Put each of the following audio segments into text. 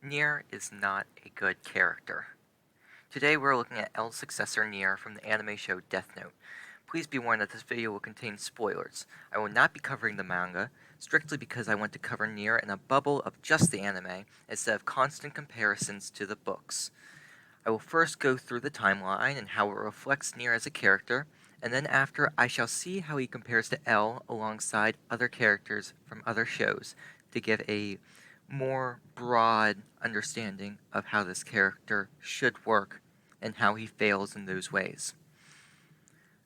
Nier is not a good character. Today we're looking at L's successor Nier from the anime show Death Note. Please be warned that this video will contain spoilers. I will not be covering the manga, strictly because I want to cover Nier in a bubble of just the anime, instead of constant comparisons to the books. I will first go through the timeline and how it reflects Nier as a character, and then after I shall see how he compares to L alongside other characters from other shows to give a more broad understanding of how this character should work and how he fails in those ways.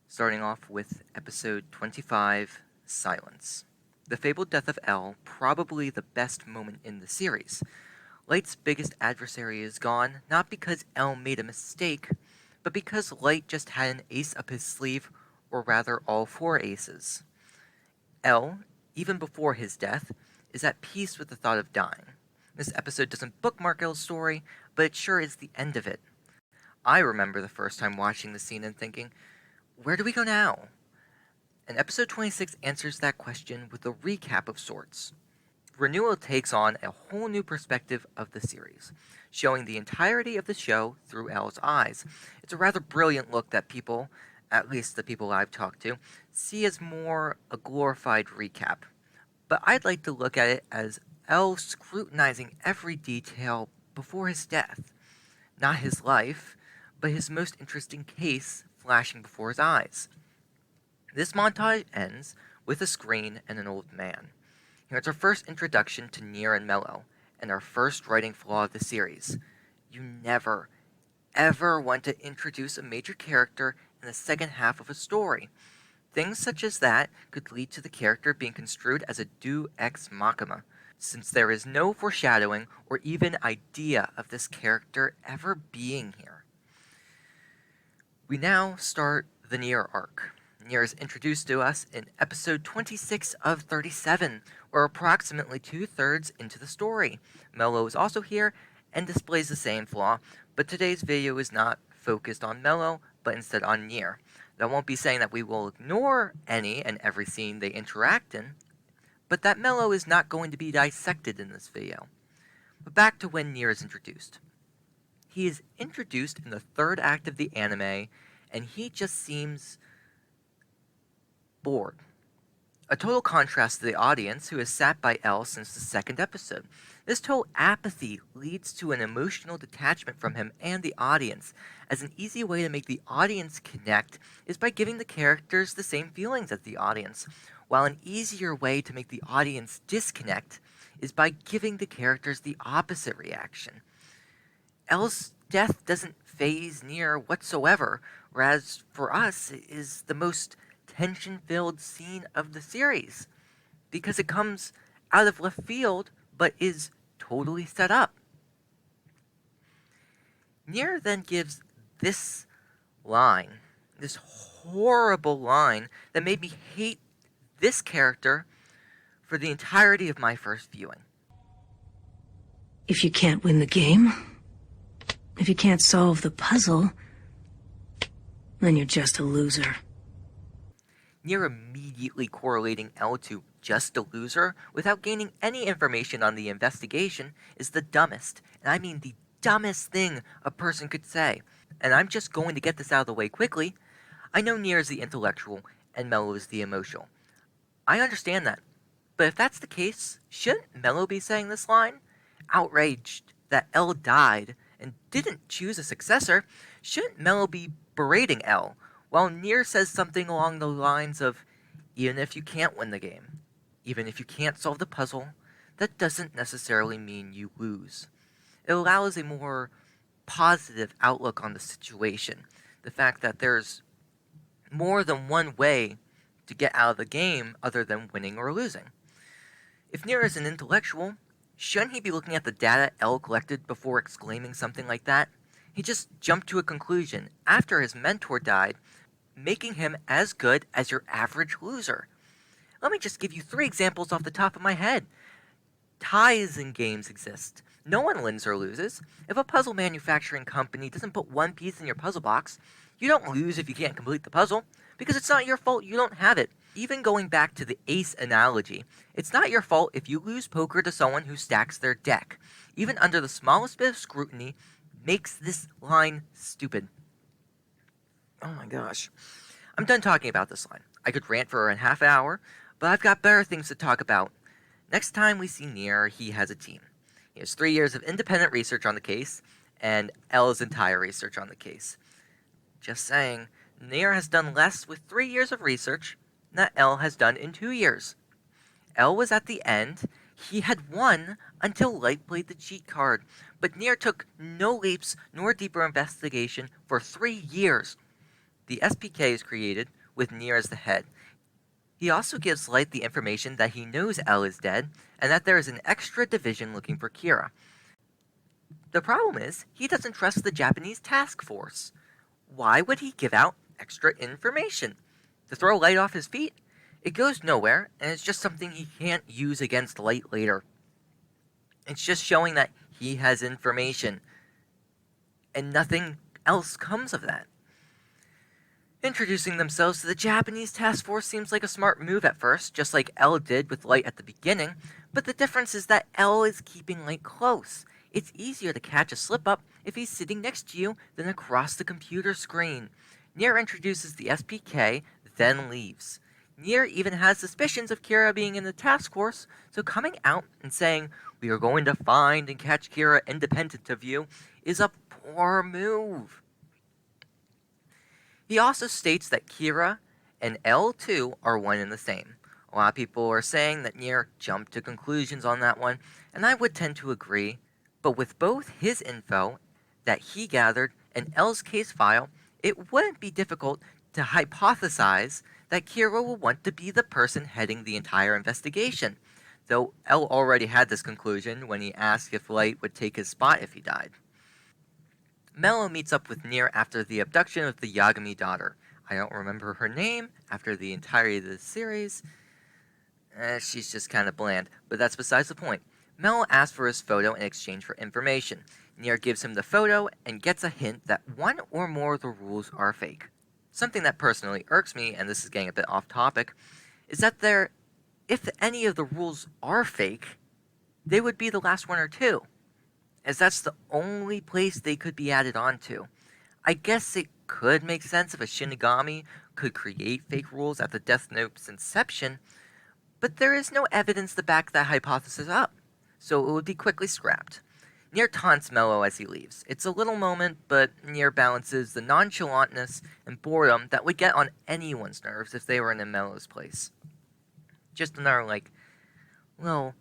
Starting off with episode 25, Silence. The fabled death of L, probably the best moment in the series. Light's biggest adversary is gone, not because L made a mistake, but because Light just had an ace up his sleeve, or rather all four aces. L, even before his death, is at peace with the thought of dying. This episode doesn't bookmark L's story, but it sure is the end of it. I remember the first time watching the scene and thinking, where do we go now? And episode 26 answers that question with a recap of sorts. Renewal takes on a whole new perspective of the series, showing the entirety of the show through L's eyes. It's a rather brilliant look that people, at least the people I've talked to, see as more a glorified recap. But I'd like to look at it as L scrutinizing every detail before his death. Not his life, but his most interesting case flashing before his eyes. This montage ends with a screen and an old man. Here's our first introduction to Nier and Mello, and our first writing flaw of the series. You never, ever want to introduce a major character in the second half of a story. Things such as that could lead to the character being construed as a deus ex machina, since there is no foreshadowing or even idea of this character ever being here. We now start the Nier arc. Nier is introduced to us in episode 26 of 37, or approximately 2/3 into the story. Mello is also here and displays the same flaw, but today's video is not focused on Mello, but instead on Nier. That won't be saying that we will ignore any and every scene they interact in, but that Mello is not going to be dissected in this video. But back to when Nier is introduced. He is introduced in the third act of the anime, and he just seems bored. A total contrast to the audience, who has sat by L since the second episode. This total apathy leads to an emotional detachment from him and the audience, as an easy way to make the audience connect is by giving the characters the same feelings as the audience, while an easier way to make the audience disconnect is by giving the characters the opposite reaction. L's death doesn't faze Nier whatsoever, whereas for us it is the most tension-filled scene of the series, because it comes out of left field, but is totally set up. Nier then gives this line, this horrible line, that made me hate this character for the entirety of my first viewing. If you can't win the game, if you can't solve the puzzle, then you're just a loser. Nier immediately correlating L to just a loser without gaining any information on the investigation is the dumbest, and I mean the dumbest thing a person could say. And I'm just going to get this out of the way quickly. I know Nier is the intellectual and Mello is the emotional. I understand that. But if that's the case, shouldn't Mello be saying this line? Outraged that L died and didn't choose a successor, shouldn't Mello be berating L, while Nier says something along the lines of, even if you can't win the game, even if you can't solve the puzzle, that doesn't necessarily mean you lose. It allows a more positive outlook on the situation. The fact that there's more than one way to get out of the game other than winning or losing. If Nier is an intellectual, shouldn't he be looking at the data L collected before exclaiming something like that? He just jumped to a conclusion after his mentor died, making him as good as your average loser. Let me just give you 3 examples off the top of my head. Ties in games exist. No one wins or loses. If a puzzle manufacturing company doesn't put one piece in your puzzle box, you don't lose if you can't complete the puzzle, because it's not your fault you don't have it. Even going back to the ace analogy, it's not your fault if you lose poker to someone who stacks their deck. Even under the smallest bit of scrutiny, makes this line stupid. Oh my gosh. I'm done talking about this line. I could rant for a half hour, but I've got better things to talk about. Next time we see Nier, he has a team. He has 3 years of independent research on the case, and L's entire research on the case. Just saying, Nier has done less with 3 years of research than L has done in 2 years. L was at the end. He had won until Light played the cheat card, but Nier took no leaps nor deeper investigation for 3 years. The SPK is created with Nier as the head. He also gives Light the information that he knows L is dead, and that there is an extra division looking for Kira. The problem is, he doesn't trust the Japanese task force. Why would he give out extra information? To throw Light off his feet? It goes nowhere, and it's just something he can't use against Light later. It's just showing that he has information, and nothing else comes of that. Introducing themselves to the Japanese task force seems like a smart move at first, just like L did with Light at the beginning, but the difference is that L is keeping Light close. It's easier to catch a slip-up if he's sitting next to you than across the computer screen. Nier introduces the SPK, then leaves. Nier even has suspicions of Kira being in the task force, so coming out and saying, "We are going to find and catch Kira independent of you," is a poor move. He also states that Kira and L2 are one and the same. A lot of people are saying that Nier jumped to conclusions on that one, and I would tend to agree, but with both his info that he gathered and L's case file, it wouldn't be difficult to hypothesize that Kira will want to be the person heading the entire investigation, though L already had this conclusion when he asked if Light would take his spot if he died. Mello meets up with Nier after the abduction of the Yagami daughter. I don't remember her name after the entirety of the series. She's just kind of bland, but that's besides the point. Mello asks for his photo in exchange for information. Nier gives him the photo and gets a hint that one or more of the rules are fake. Something that personally irks me, and this is getting a bit off topic, is that if any of the rules are fake, they would be the last one or two, as that's the only place they could be added onto. I guess it could make sense if a Shinigami could create fake rules at the Death Note's inception, but there is no evidence to back that hypothesis up, so it would be quickly scrapped. Nier taunts Mello as he leaves. It's a little moment, but Nier balances the nonchalantness and boredom that would get on anyone's nerves if they were in Mello's place. Just another, little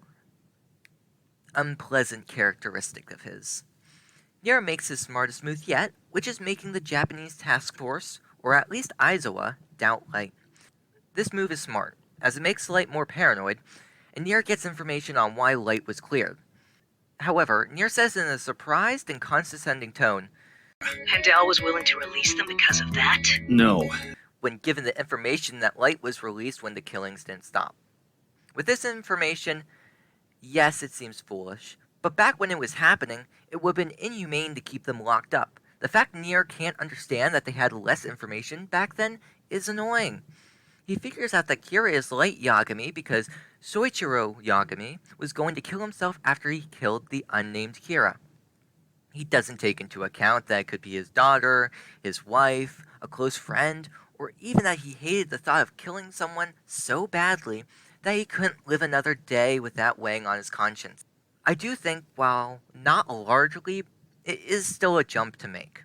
unpleasant characteristic of his. Nier makes his smartest move yet, which is making the Japanese task force, or at least Aizawa, doubt Light. This move is smart, as it makes Light more paranoid, and Nier gets information on why Light was cleared. However, Nier says in a surprised and condescending tone, And Al was willing to release them because of that? No. when given the information that Light was released when the killings didn't stop. With this information, yes, it seems foolish, but back when it was happening, it would have been inhumane to keep them locked up. The fact Nier can't understand that they had less information back then is annoying. He figures out that Kira is Light Yagami because Soichiro Yagami was going to kill himself after he killed the unnamed Kira. He doesn't take into account that it could be his daughter, his wife, a close friend, or even that he hated the thought of killing someone so badly that he couldn't live another day without weighing on his conscience. I do think, while not a large leap, it is still a jump to make.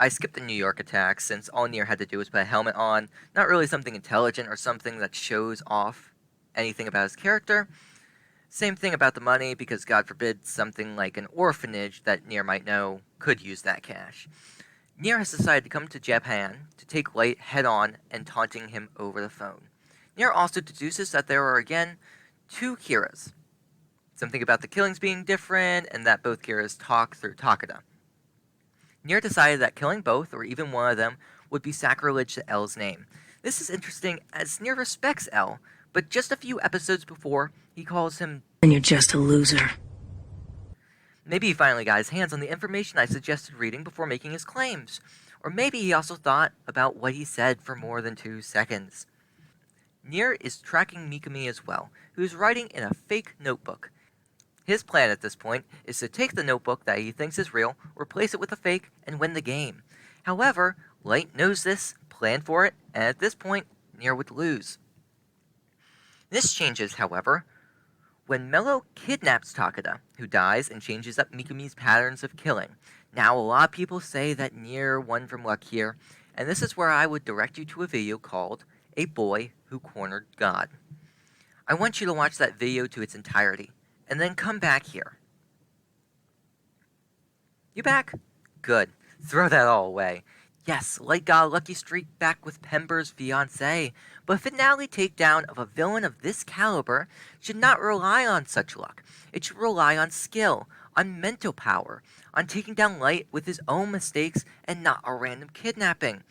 I skipped the New York attack since all Nier had to do was put a helmet on, not really something intelligent or something that shows off anything about his character. Same thing about the money, because God forbid something like an orphanage that Nier might know could use that cash. Nier has decided to come to Japan to take Light head on and taunting him over the phone. Nier also deduces that there are again 2 Kiras. Something about the killings being different, and that both Kiras talk through Takeda. Nier decided that killing both, or even one of them, would be sacrilege to L's name. This is interesting, as Nier respects L, but just a few episodes before, he calls him, And you're just a loser. Maybe he finally got his hands on the information I suggested reading before making his claims. Or maybe he also thought about what he said for more than 2 seconds. Nier is tracking Mikami as well, who is writing in a fake notebook. His plan at this point is to take the notebook that he thinks is real, replace it with a fake, and win the game. However, Light knows this, planned for it, and at this point, Nier would lose. This changes, however, when Mello kidnaps Takeda, who dies and changes up Mikami's patterns of killing. Now, a lot of people say that Nier won from luck here, and this is where I would direct you to a video called A Boy Who Cornered God. I want you to watch that video to its entirety, and then come back here. You back? Good. Throw that all away. Yes, Light got a lucky streak back with Pember's fiancée, but a finale takedown of a villain of this caliber should not rely on such luck. It should rely on skill, on mental power, on taking down Light with his own mistakes and not a random kidnapping.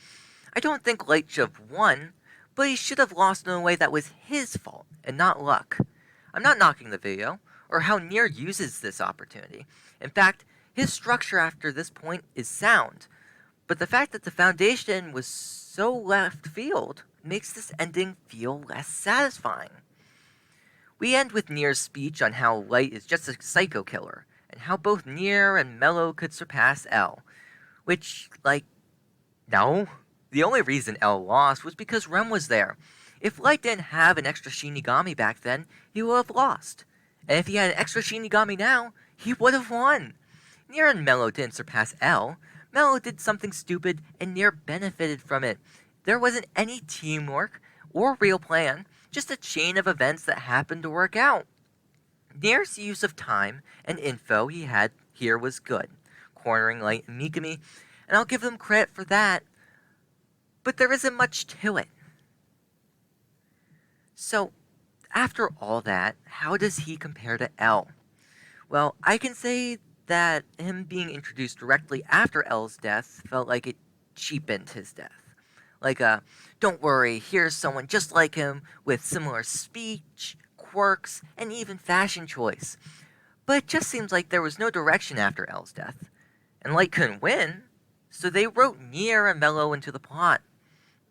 I don't think Light should have won, but he should have lost in a way that was his fault and not luck. I'm not knocking the video, or how Nier uses this opportunity. In fact, his structure after this point is sound, but the fact that the foundation was so left field makes this ending feel less satisfying. We end with Nier's speech on how Light is just a psycho killer, and how both Nier and Mello could surpass L. Which, no. The only reason L lost was because Rem was there. If Light didn't have an extra Shinigami back then, he would have lost. And if he had an extra Shinigami now, he would have won. Nier and Mello didn't surpass L. Mello did something stupid, and Nier benefited from it. There wasn't any teamwork or real plan, just a chain of events that happened to work out. Nier's use of time and info he had here was good, cornering Light and Mikami, and I'll give them credit for that, but there isn't much to it. So, after all that, how does he compare to L? Well, I can say that him being introduced directly after L's death felt like it cheapened his death. Don't worry, here's someone just like him with similar speech, quirks, and even fashion choice. But it just seems like there was no direction after L's death. And Light couldn't win, so they wrote Nier and Mello into the plot.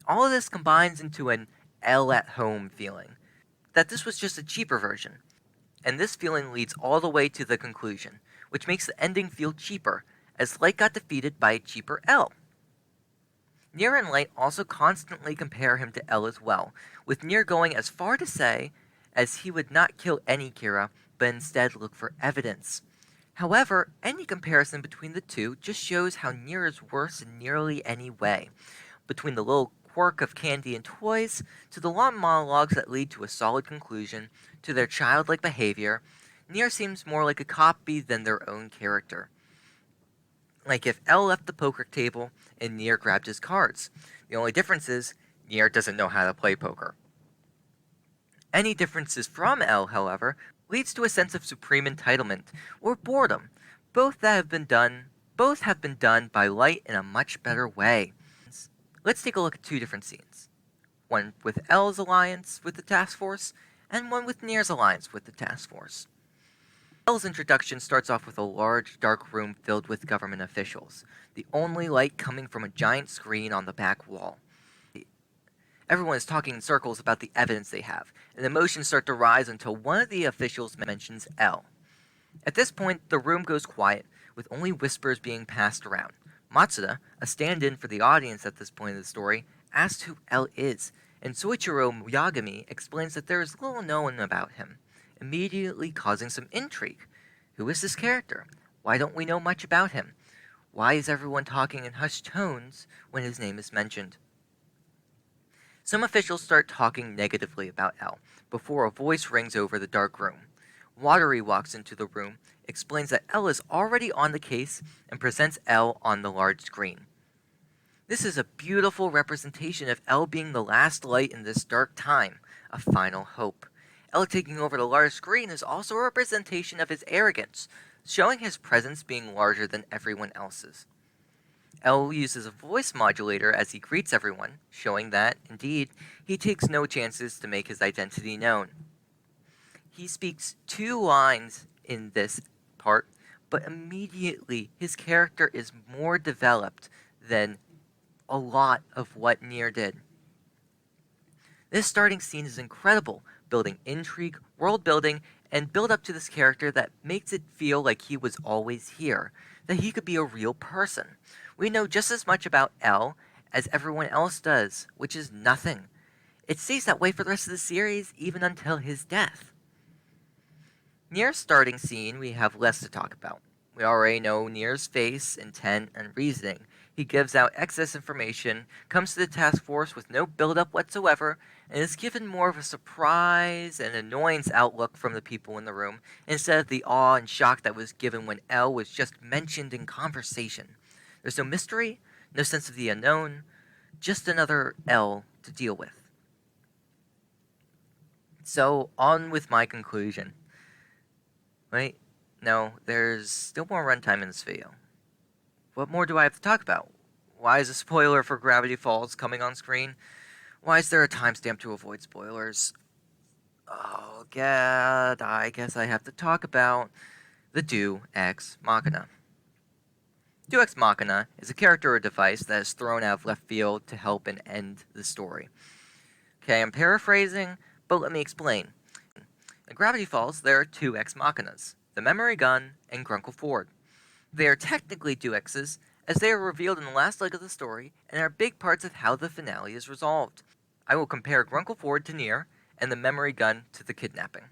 All of this combines into an L at home feeling. That this was just a cheaper version. And this feeling leads all the way to the conclusion, which makes the ending feel cheaper, as Light got defeated by a cheaper L. Nier and Light also constantly compare him to L as well, with Nier going as far to say as he would not kill any Kira, but instead look for evidence. However, any comparison between the two just shows how Nier is worse in nearly any way, between the little quirk of candy and toys, to the long monologues that lead to a solid conclusion, to their childlike behavior. Nier seems more like a copy than their own character. Like if L left the poker table and Nier grabbed his cards. The only difference is, Nier doesn't know how to play poker. Any differences from L, however, leads to a sense of supreme entitlement, or boredom. Both have been done by Light in a much better way. Let's take a look at two different scenes. One with L's alliance with the task force, and one with Nier's alliance with the task force. L's introduction starts off with a large, dark room filled with government officials, the only light coming from a giant screen on the back wall. Everyone is talking in circles about the evidence they have, and emotions start to rise until one of the officials mentions L. At this point, the room goes quiet, with only whispers being passed around. Matsuda, a stand-in for the audience at this point of the story, asks who L is, and Soichiro Yagami explains that there is little known about him, immediately causing some intrigue. Who is this character? Why don't we know much about him? Why is everyone talking in hushed tones when his name is mentioned? Some officials start talking negatively about L, before a voice rings over the dark room. Watery walks into the room, explains that L is already on the case, and presents L on the large screen. This is a beautiful representation of L being the last light in this dark time, a final hope. L taking over the large screen is also a representation of his arrogance, showing his presence being larger than everyone else's. L uses a voice modulator as he greets everyone, showing that, indeed, he takes no chances to make his identity known. He speaks 2 lines in this part, but immediately his character is more developed than a lot of what Nier did. This starting scene is incredible, building intrigue, world building, and build up to this character that makes it feel like he was always here, that he could be a real person. We know just as much about L as everyone else does, which is nothing. It stays that way for the rest of the series, even until his death. Near starting scene, we have less to talk about. We already know Nier's face, intent, and reasoning. He gives out excess information, comes to the task force with no build-up whatsoever, and is given more of a surprise and annoyance outlook from the people in the room, instead of the awe and shock that was given when L was just mentioned in conversation. There's no mystery, no sense of the unknown, just another L to deal with. So, on with my conclusion. Wait, no, there's still more runtime in this video. What more do I have to talk about? Why is a spoiler for Gravity Falls coming on screen? Why is there a timestamp to avoid spoilers? Oh, God, I guess I have to talk about the Deus Ex Machina. Deus Ex Machina is a character or device that is thrown out of left field to help and end the story. Okay, I'm paraphrasing, but let me explain. In Gravity Falls, there are two Ex Machinas, the Memory Gun and Grunkle Ford. They are technically Duexes, as they are revealed in the last leg of the story and are big parts of how the finale is resolved. I will compare Grunkle Ford to Nier, and the Memory Gun to the kidnapping.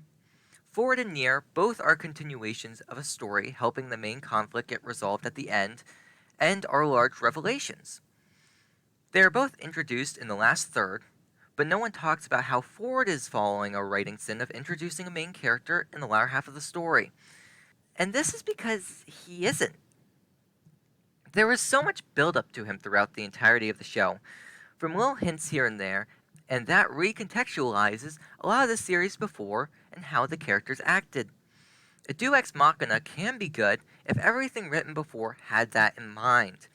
Ford and Nier both are continuations of a story helping the main conflict get resolved at the end, and are large revelations. They are both introduced in the last third, but no one talks about how Ford is following a writing sin of introducing a main character in the latter half of the story. And this is because he isn't. There was so much build up to him throughout the entirety of the show, from little hints here and there, and that recontextualizes a lot of the series before and how the characters acted. A Deus Ex Machina can be good if everything written before had that in mind.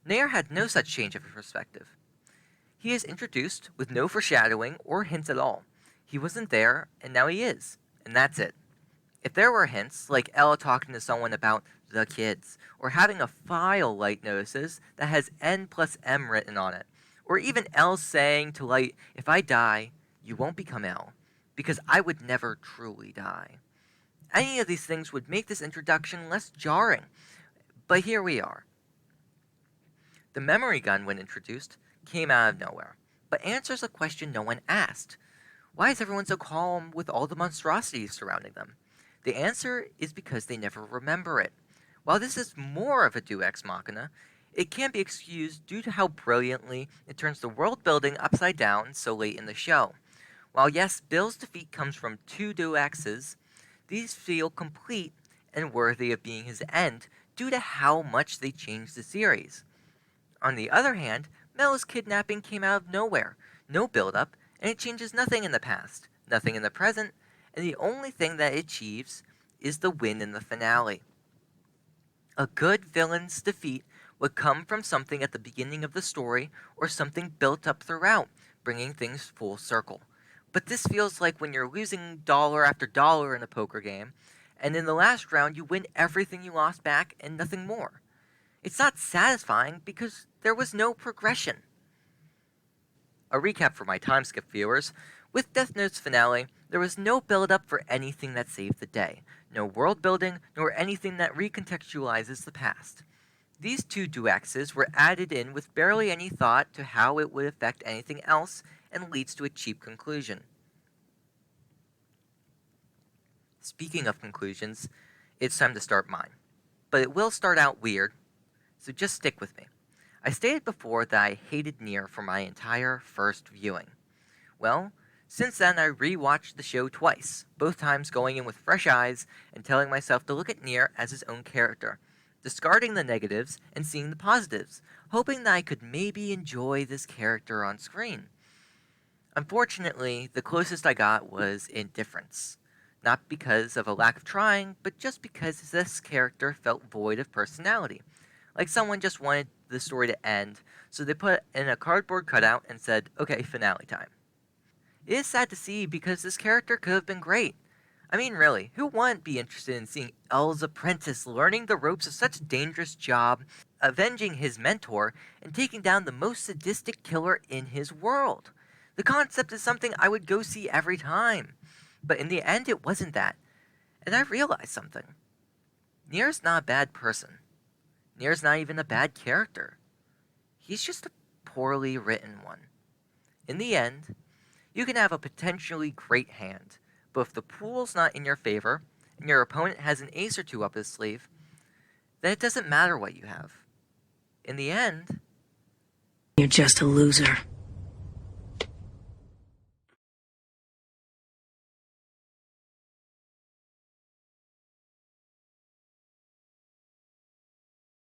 Nair had no such change of perspective. He is introduced with no foreshadowing or hints at all. He wasn't there, and now he is, and that's it. If there were hints, like Ella talking to someone about the kids, or having a file Light notices that has N plus M written on it, or even Elle saying to Light, if I die, you won't become Elle, because I would never truly die. Any of these things would make this introduction less jarring, but here we are. The memory gun, when introduced, came out of nowhere, but answers a question no one asked. Why is everyone so calm with all the monstrosities surrounding them? The answer is because they never remember it. While this is more of a Deus Ex Machina, it can't be excused due to how brilliantly it turns the world building upside down so late in the show. While yes, Bill's defeat comes from two Deus Exes, these feel complete and worthy of being his end due to how much they changed the series. On the other hand, Mel's kidnapping came out of nowhere, no build-up, and it changes nothing in the past, nothing in the present, and the only thing that it achieves is the win in the finale. A good villain's defeat would come from something at the beginning of the story or something built up throughout, bringing things full circle. But this feels like when you're losing dollar after dollar in a poker game, and in the last round you win everything you lost back and nothing more. It's not satisfying because there was no progression. A recap for my time skip viewers. With Death Note's finale, there was no build-up for anything that saved the day, no world building, nor anything that recontextualizes the past. These two duexes were added in with barely any thought to how it would affect anything else and leads to a cheap conclusion. Speaking of conclusions, it's time to start mine. But it will start out weird, so just stick with me. I stated before that I hated Nier for my entire first viewing. Well, since then I rewatched the show twice, both times going in with fresh eyes and telling myself to look at Nier as his own character, discarding the negatives and seeing the positives, hoping that I could maybe enjoy this character on screen. Unfortunately, the closest I got was indifference. Not because of a lack of trying, but just because this character felt void of personality. Like someone just wanted the story to end, so they put in a cardboard cutout and said, okay, finale time. It is sad to see because this character could have been great. I mean, really, who wouldn't be interested in seeing Elle's apprentice learning the ropes of such a dangerous job, avenging his mentor, and taking down the most sadistic killer in his world? The concept is something I would go see every time. But in the end, it wasn't that. And I realized something. Nier's not a bad person. Nier's not even a bad character. He's just a poorly written one. In the end, you can have a potentially great hand, but if the pool's not in your favor, and your opponent has an ace or two up his sleeve, then it doesn't matter what you have. In the end, You're just a loser.